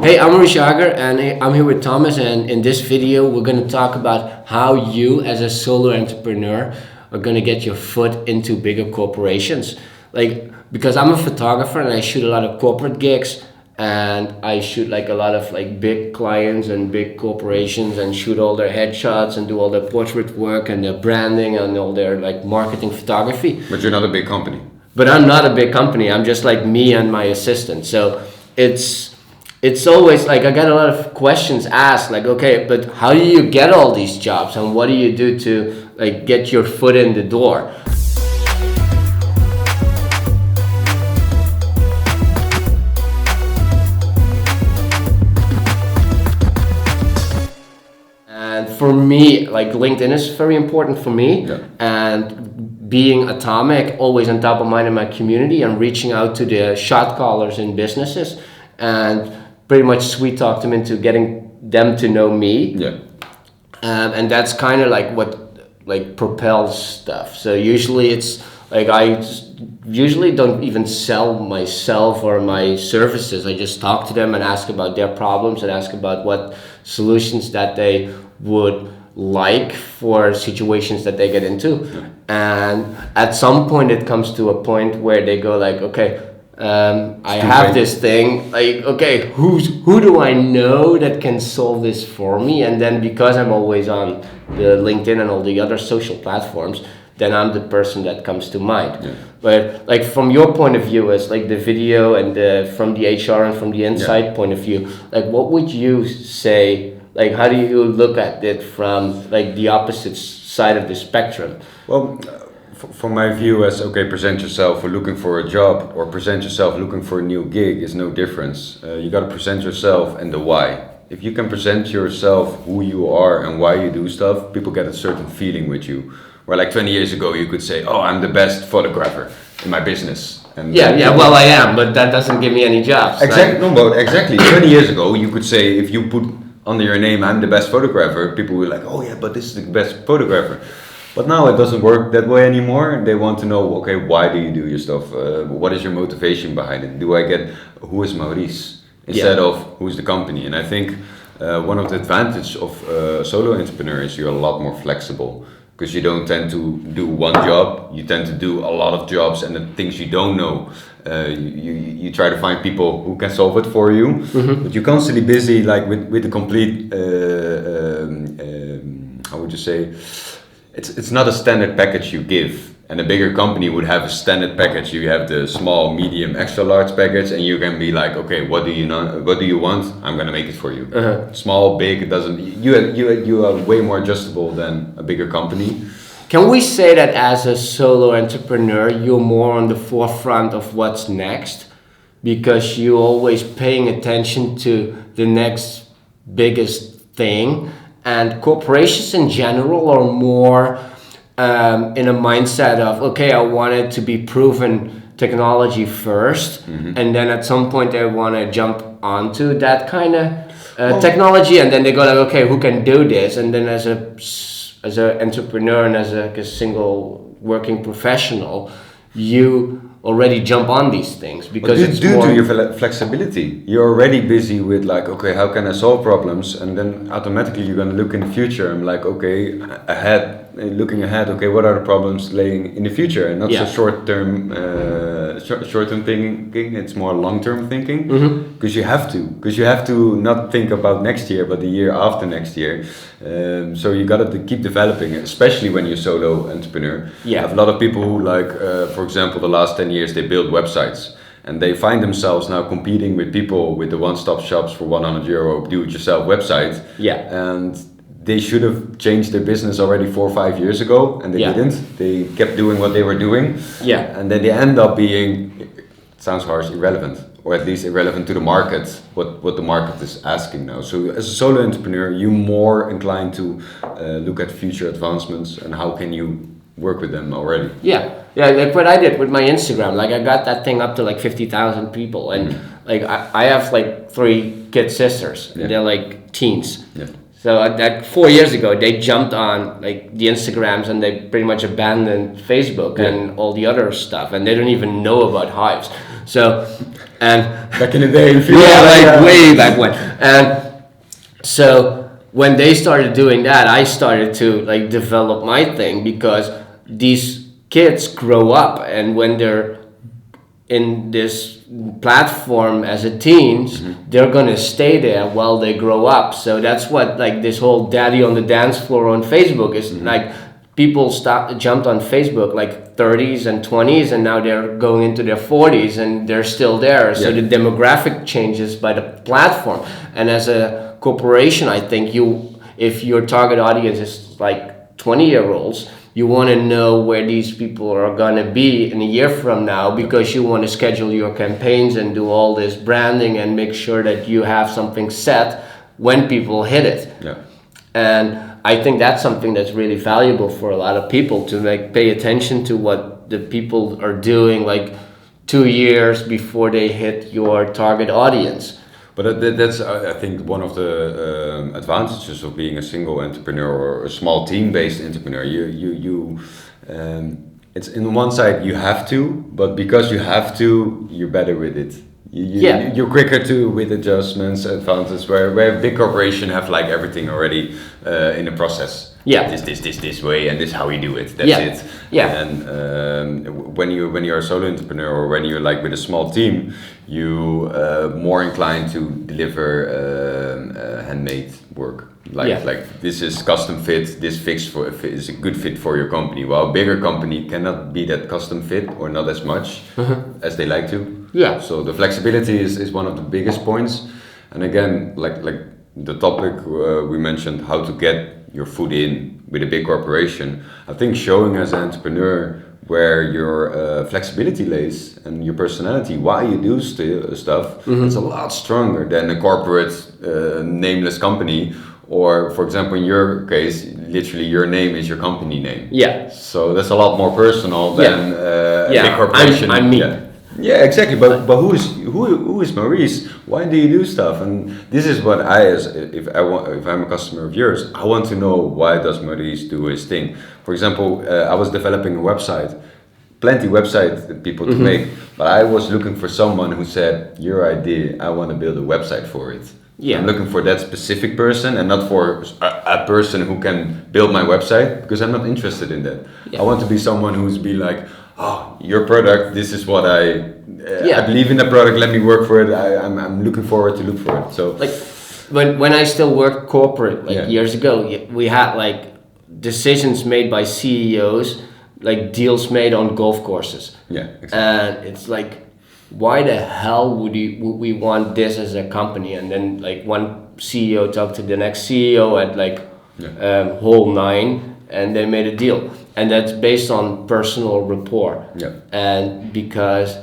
Hey, I'm Rishagar and I'm here with Thomas, and in this video we're going to talk about how you as a solo entrepreneur are going to get your foot into bigger corporations. Like, because I'm a photographer and I shoot a lot of corporate gigs, and I shoot like a lot of like big clients and big corporations and shoot all their headshots and do all their portrait work and their branding and all their like marketing photography. But you're not a big company. But I'm not a big company. I'm just like me and my assistant. So it's always like I get a lot of questions asked, like, okay, but how do you get all these jobs and what do you do to like get your foot in the door? And for me, like LinkedIn is very important for me, and being atomic, always on top of mind in my community and reaching out to the shot callers in businesses and pretty much sweet talk them into getting them to know me. And that's kind of like what like propels stuff. So usually it's like usually don't even sell myself or my services. I just talk to them and ask about their problems and ask about what solutions that they would like for situations that they get into. And at some point it comes to a point where they go like, okay, I have this thing, like, okay, who do I know that can solve this for me? And then because I'm always on the LinkedIn and all the other social platforms, then I'm the person that comes to mind. But like from your point of view as like the video and from the HR and from the inside point of view, like what would you say, like how do you look at it from like the opposite side of the spectrum? Well, from my view as, okay, present yourself for looking for a job or present yourself looking for a new gig is no difference. You got to present yourself and the why. If you can present yourself who you are and why you do stuff, people get a certain feeling with you. Where like 20 years ago you could say, oh, I'm the best photographer in my business. And well I am, but that doesn't give me any jobs. Exactly. No, but exactly. 20 years ago you could say, if you put under your name, I'm the best photographer, people were like, oh yeah, but this is the best photographer. But now it doesn't work that way anymore. They want to know, okay, why do you do your stuff? What is your motivation behind it? Do I get, who is Maurice? Instead of, who's the company? And I think one of the advantages of solo entrepreneurs, you're a lot more flexible. Because you don't tend to do one job, you tend to do a lot of jobs, and the things you don't know, you try to find people who can solve it for you. But you're constantly busy, like with the complete, how would you say? It's not a standard package you give. And a bigger company would have a standard package. You have the small, medium, extra large package, and you can be like, okay, what do you know? What do you want? I'm gonna make it for you. Small, big, it doesn't. You are way more adjustable than a bigger company. Can we say that as a solo entrepreneur, you're more on the forefront of what's next, because you're always paying attention to the next biggest thing, and corporations in general are more in a mindset of, okay, I want it to be proven technology first, and then at some point they want to jump onto that kind of technology, and then they go like, okay, who can do this? And then as an entrepreneur and as a single working professional, you already jump on these things because it's due to your flexibility. You're already busy with like, okay, how can I solve problems? And then automatically you're going to look in the future and like, okay, looking ahead, okay, what are the problems laying in the future? And not so short-term thinking, it's more long-term thinking. Because you have to not think about next year, but the year after next year. So you got to keep developing, especially when you're solo entrepreneur. I have a lot of people who like, for example, the last 10 years they build websites, and they find themselves now competing with people with the one-stop shops for €100 do-it-yourself website. And they should have changed their business already 4 or 5 years ago, and they didn't. They kept doing what they were doing. And then they end up being, it sounds harsh, irrelevant, or at least irrelevant to the market, what the market is asking now. So as a solo entrepreneur, you're more inclined to look at future advancements and how can you work with them already. Like what I did with my Instagram, like I got that thing up to like 50,000 people, and like I have like 3 kid sisters, and they're like teens. So that 4 years ago, they jumped on like the Instagrams and they pretty much abandoned Facebook and all the other stuff, and they don't even know about Hives. So And back in the day. Way back when. And so when they started doing that, I started to like develop my thing, because these kids grow up, and when they're in this platform as a teens, they're gonna stay there while they grow up. So that's what like this whole daddy on the dance floor on Facebook is like. People jumped on Facebook like 30s and 20s, and now they're going into their 40s and they're still there. So the demographic changes by the platform. And as a corporation, I think if your target audience is like 20-year-olds, you want to know where these people are going to be in a year from now, because you want to schedule your campaigns and do all this branding and make sure that you have something set when people hit it. Yeah. And I think that's something that's really valuable for a lot of people, to like pay attention to what the people are doing like 2 years before they hit your target audience. But that's I think one of the advantages of being a single entrepreneur or a small team-based entrepreneur. It's in one side you have to, but because you have to, you're better with it. You're quicker too with adjustments, advances, where big corporation have like everything already in the process. Yeah. This way, and this is how we do it. That's it. Yeah. And when you're a solo entrepreneur, or when you're like with a small team, you more inclined to deliver handmade work. Like this is custom fit. This is a good fit for your company. While a bigger company cannot be that custom fit, or not as much as they like to. Yeah. So the flexibility is one of the biggest points. And again, like the topic we mentioned, how to get your foot in with a big corporation. I think showing as an entrepreneur where your flexibility lays and your personality, why you do stuff, it's a lot stronger than a corporate nameless company. Or, for example, in your case, literally your name is your company name. Yeah. So that's a lot more personal than a big corporation. I'm me. Yeah, exactly. But who is Maurice? Why do you do stuff? And this is what if I'm a customer of yours, I want to know, why does Maurice do his thing? For example, I was developing a website, plenty website people to make, but I was looking for someone who said, your idea, I want to build a website for it. Yeah. I'm looking for that specific person, and not for a person who can build my website, because I'm not interested in that. Yeah. I want to be someone who's be like, oh, your product, this is what I believe in the product, let me work for it, I'm looking forward to look for it. So like when I still worked corporate years ago, we had like decisions made by CEOs, like deals made on golf courses. Yeah, exactly. And it's like, why the hell would we want this as a company? And then like one CEO talked to the next CEO at like Hole 9, and they made a deal. And that's based on personal rapport. Yeah. And because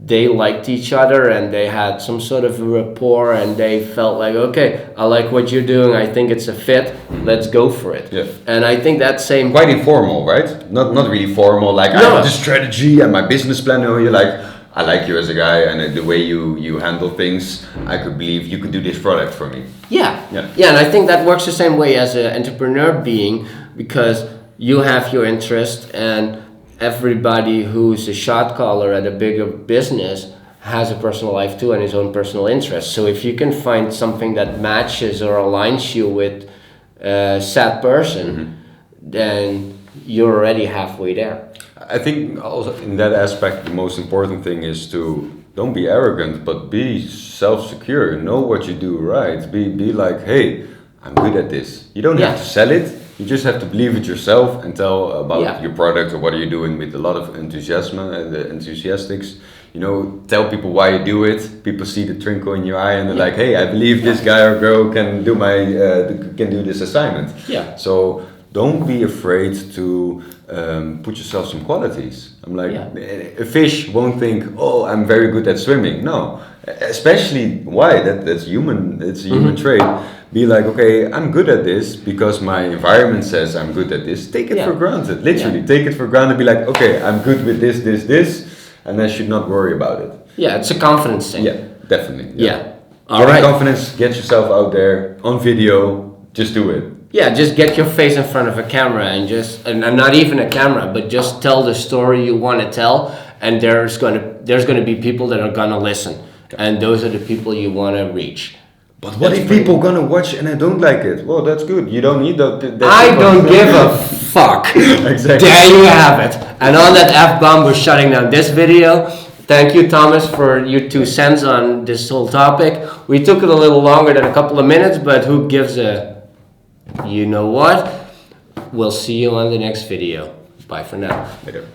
they liked each other and they had some sort of rapport, and they felt like, okay, I like what you're doing, I think it's a fit, let's go for it. Yeah. And I think that same... Quite informal, right? Not really formal, like I have the strategy and my business plan, or you're like, I like you as a guy, and the way you handle things, I could believe you could do this product for me. Yeah, and I think that works the same way as an entrepreneur being, because you have your interest, and everybody who's a shot caller at a bigger business has a personal life too and his own personal interests. So if you can find something that matches or aligns you with said person, then you're already halfway there. I think also in that aspect, the most important thing is to don't be arrogant, but be self-secure. Know what you do right. Be like, hey, I'm good at this. You don't have to sell it. You just have to believe it yourself and tell about your product or what are you doing with a lot of enthusiasm and enthusiastics. You know, tell people why you do it. People see the twinkle in your eye and they're like, hey, I believe this guy or girl can do can do this assignment. Yeah. So don't be afraid to put yourself some qualities. I'm like, a fish won't think, oh, I'm very good at swimming. No, especially why? That's human. It's a human trait. Be like, okay, I'm good at this because my environment says I'm good at this. Take it for granted. Literally, take it for granted. Be like, okay, I'm good with this, and I should not worry about it. Yeah, it's a confidence thing. Yeah, definitely. Yeah. All right. Confidence. Get yourself out there on video. Just do it. Yeah, just get your face in front of a camera and not even a camera, but just tell the story you want to tell, and there's gonna be people that are gonna listen. and those are the people you want to reach. But what if people gonna watch and I don't like it? Well, that's good. You don't need that. I don't give a fuck. Exactly. There you have it. And on that F-bomb, we're shutting down this video. Thank you, Thomas, for your 2 cents on this whole topic. We took it a little longer than a couple of minutes, but who gives a... You know what? We'll see you on the next video. Bye for now. Later.